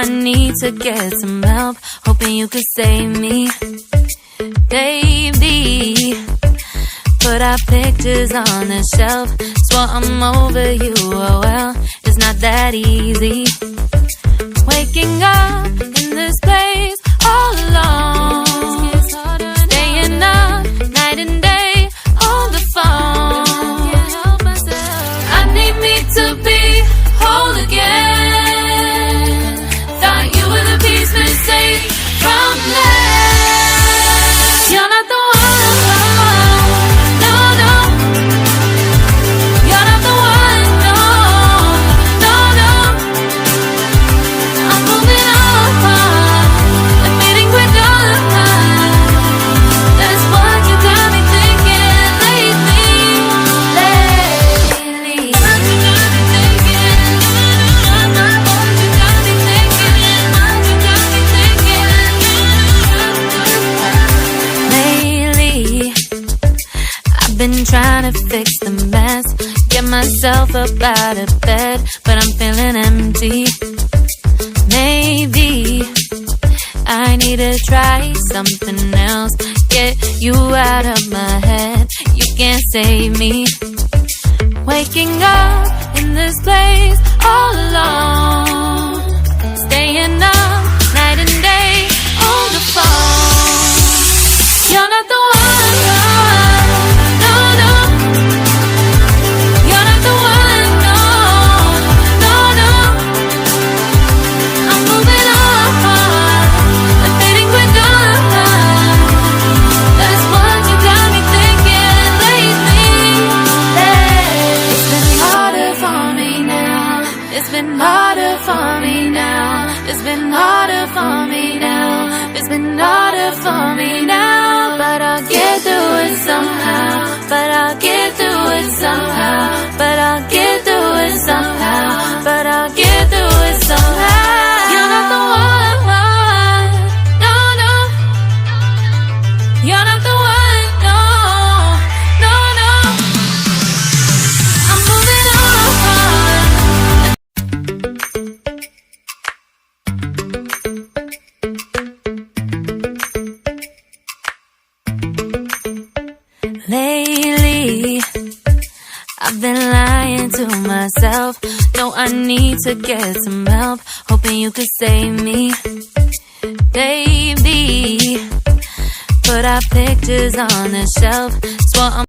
I need to get some help, hoping you could save me. Baby, put our pictures on the shelf, swore I'm over you, oh well, it's not that easy. Waking up in this place all alone, staying up night and day on the phone. I need me to be whole again. Thought you were the piece missing from last. You're not the one, no, no. You're not the one, no, no, no. I'm moving on, admitting we're done. That's what you got me thinking lately. What you got me thinking. What you got me thinking. What you got me thinking. Lately, I've been trying to fix the mess, get myself up out of bed, but I'm feeling empty. Maybe I need to try something else, get you out of my head, you can't save me. Waking up in this place all alone, staying up night and day on the phone. You're not the one, no, no. You're not the one, no, no, no. I'm moving on, admitting we're done. That's what you got me thinking lately. It's been harder for me now. It's been harder for me now. It's been harder for me now. It's been harder for me now. But I'll get through it somehow. But I'll get through it somehow. But I'll get through it somehow. But I'll get through it somehow. You're not the one, no, no. You're not the one, no, no, no. I'm moving on. Lately, I've been lying to myself. No, I need to get some help, hoping you could save me. Baby, put our pictures on the shelf, swore I'm